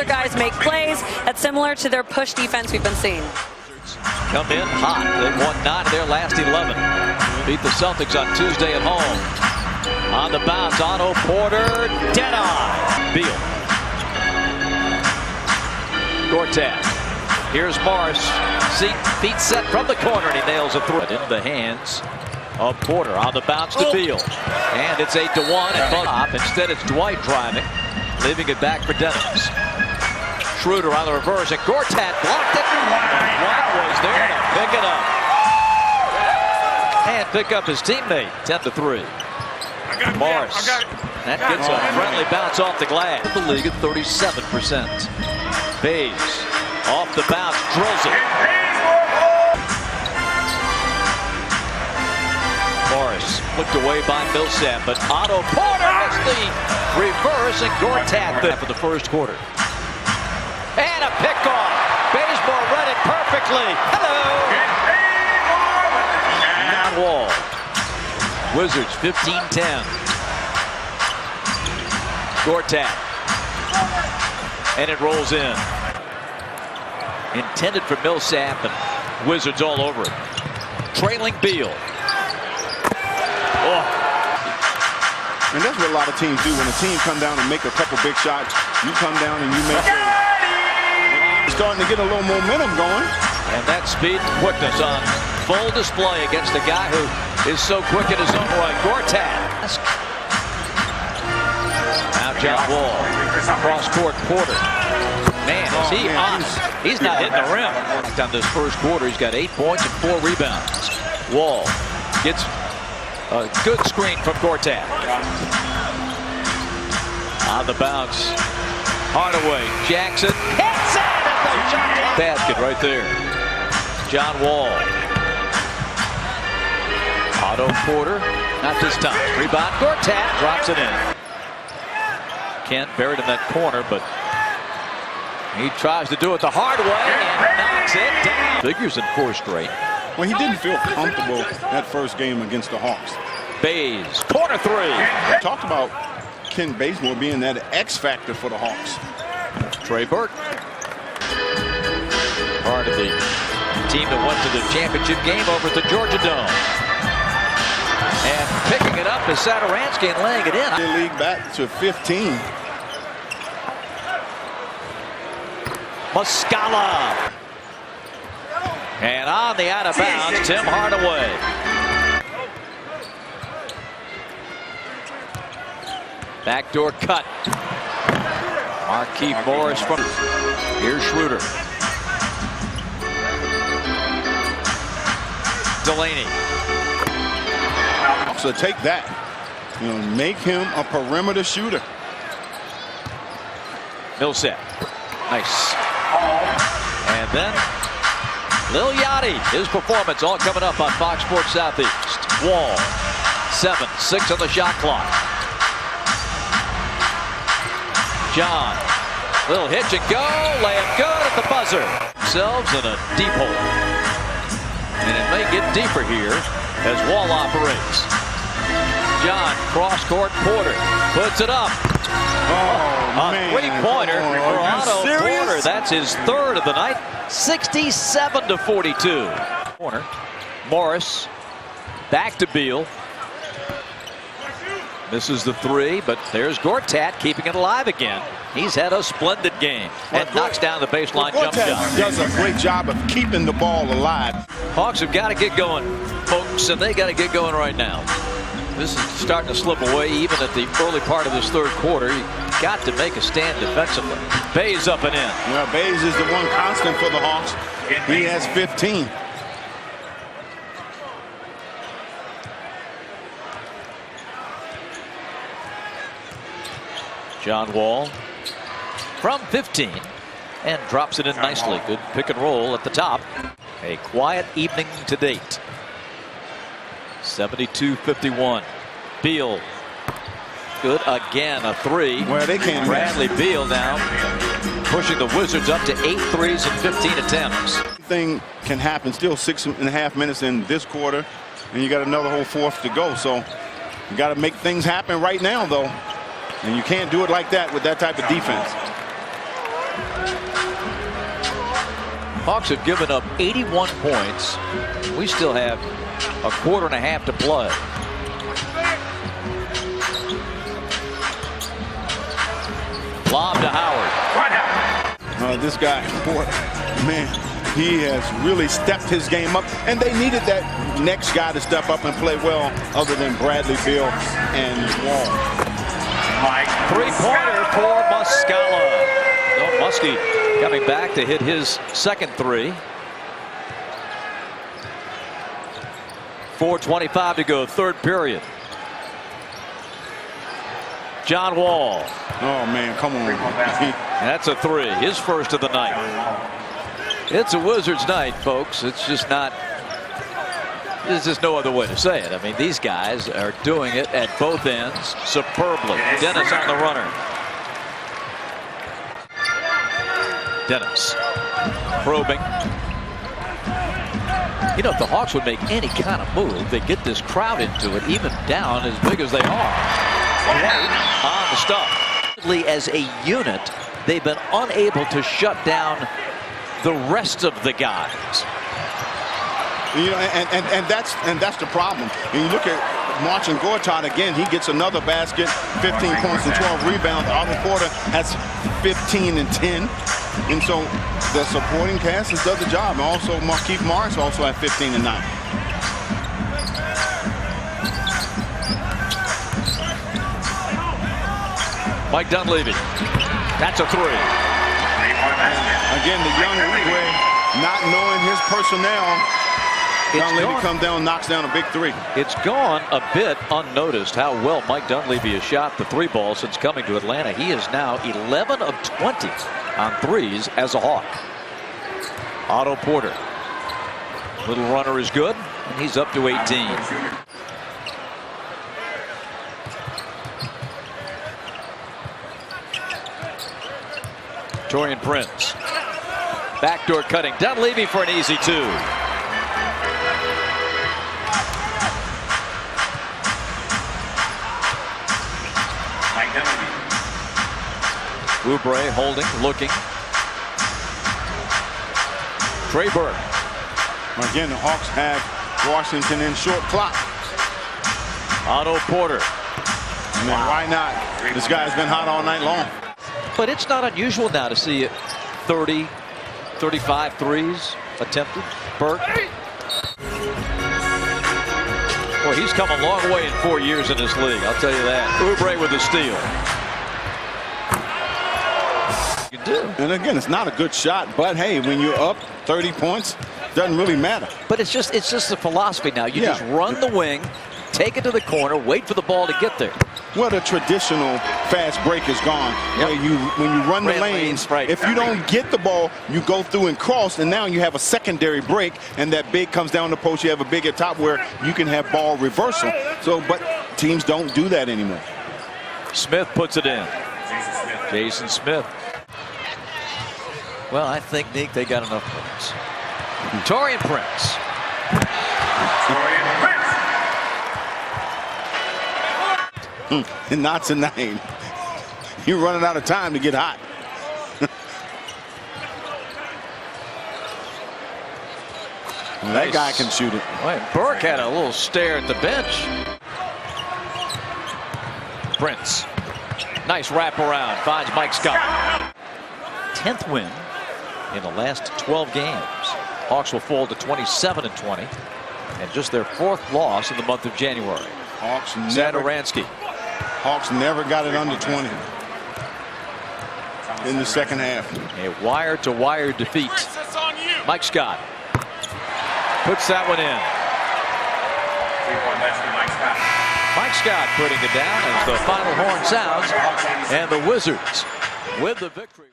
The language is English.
other guys make plays. That's similar to their push defense we've been seeing. Come in hot. They've won 9 of their last 11. Beat the Celtics on Tuesday at home. On the bounce, Otto Porter, dead on. Beal. Gortat. Here's Morris. Feet set from the corner, and he nails a three. In the hands of Porter. On the bounce to Beal. And it's 8-1 at top. Instead, it's Dwight driving, leaving it back for Dennis. Schroeder on the reverse, and Gortat blocked it. White was there to pick it up. And pick up his teammate. 10-3. Morris. That gets a friendly bounce off the glass. The league at 37%. Bays off the bounce, drills it. Morris flicked away by Millsap, but Otto Porter missed the reverse, and Gortat there for the first quarter. And a pickoff. Bazemore read it perfectly. Hello. Wall. Wizards 15-10. Gortat. And it rolls in. Intended for Millsap, and Wizards all over it. Trailing Beal. Oh. And that's what a lot of teams do. When a team come down and make a couple big shots, you come down and you make it. Starting to get a little momentum going. And that speed and quickness on full display against a guy who is so quick in his own right. Gortat. Now John Wall. Cross court Porter. Man, is he on? He's not hitting the rim. On this first quarter, he's got 8 points and 4 rebounds. Wall gets a good screen from Gortat. On the bounce. Hardaway. Jackson hits it at the shot basket right there. John Wall. Otto Porter. Not this time. Rebound. Gortat drops it in. Kent buried in that corner, but he tries to do it the hard way and knocks it down. Figures in 4 straight. Well, he didn't feel comfortable that first game against the Hawks. Bays, corner three. Talked about Ken Bazemore being that X factor for the Hawks. Trey Burke. Part of the team that went to the championship game over at the Georgia Dome. And picking it up is Satoransky and laying it in. The league back to 15. Muscala. And on the out of bounds, Tim Hardaway. Backdoor cut. Markieff Morris from. Here's Schroeder. Delaney. So take that. You know, make him a perimeter shooter. Millsap. Nice. And then Lil Yachty, his performance all coming up on Fox Sports Southeast. Wall, 7-6 on the shot clock. John, little hitch and go, layup good at the buzzer. Themselves in a deep hole. And it may get deeper here as Wall operates. John, cross court, Porter puts it up. A three-pointer for Otto Porter. That's his 3rd of the night. 67-42. Corner. Morris back to Beal. Misses the 3, but there's Gortat keeping it alive again. He's had a splendid game and knocks down the baseline jump shot. Does a great job of keeping the ball alive. Hawks have got to get going, folks, and they got to get going right now. This is starting to slip away even at the early part of this 3rd quarter. You got to make a stand defensively. Bays up and in. Well, Bays is the one constant for the Hawks. He has 15. John Wall from 15 and drops it in nicely. Good pick and roll at the top. A quiet evening to date. 72-51. Beal. Good again, a 3. Well, they can't. Bradley Beal now pushing the Wizards up to 8 threes and 15 attempts. Everything can happen. Still 6.5 minutes in this quarter, and you got another whole 4th to go. So you got to make things happen right now, though. And you can't do it like that with that type of defense. Hawks have given up 81 points. We still have a quarter and a half to play. Lob to Howard. This guy, boy, man, he has really stepped his game up, and they needed that next guy to step up and play well, other than Bradley Beal and Wall. Three-pointer for Muscala. No, Muskie coming back to hit his second three. 4:25 to go, third period. John Wall. Oh, man, come on. That's a three, his first of the night. It's a Wizards night, folks. It's just not. There's just no other way to say it. I mean, these guys are doing it at both ends superbly. Dennis on the runner. Dennis probing. You know, if the Hawks would make any kind of move, they get this crowd into it, even down as big as they are. On the stop. As a unit, they've been unable to shut down the rest of the guys. You know, and that's the problem. And you look at Marcin Gortat again. He gets another basket, 15 points and 12 rebounds. Otto Porter has 15 and 10. And so the supporting cast has done the job. And also Markieff Morris also at 15 and 9. Mike Dunleavy. That's a three. Again, the young Uruguay, not knowing his personnel. Dunleavy comes down, knocks down a big three. It's gone a bit unnoticed how well Mike Dunleavy has shot the three ball since coming to Atlanta. He is now 11 of 20 on threes as a Hawk. Otto Porter. Little runner is good, and he's up to 18. Taurean Prince. Backdoor cutting. Dunleavy for an easy two. Oubre holding, looking. Trey Burke. Again, the Hawks have Washington in short clock. Otto Porter. I mean, why not? This guy's been hot all night long. But it's not unusual now to see 30, 35 threes attempted. Burke. Well, he's come a long way in 4 years in this league, I'll tell you that. Oubre with the steal. And again, it's not a good shot, but hey, when you're up 30 points, doesn't really matter. But it's just the philosophy now. You just run the wing, take it to the corner, wait for the ball to get there. Well, the traditional fast break is gone. Yep. When you run the lanes, right. If you don't get the ball, you go through and cross, and now you have a secondary break, and that big comes down the post. You have a big at top where you can have ball reversal. So, but teams don't do that anymore. Smith puts it in. Jason Smith. Well, I think, Nick, they got enough points. Taurean Prince. And not tonight. You're running out of time to get hot. Well, that guy can shoot it. Wait, Burke had a little stare at the bench. Prince. Nice wraparound. Finds Mike Scott. 10th win in the last 12 games. Hawks will fall to 27 and 20. And just their 4th loss in the month of January. Zadaransky. Hawks never got it under 20 in the second half. A wire-to-wire defeat. Mike Scott puts that one in. Mike Scott putting it down as the final horn sounds, and the Wizards with the victory.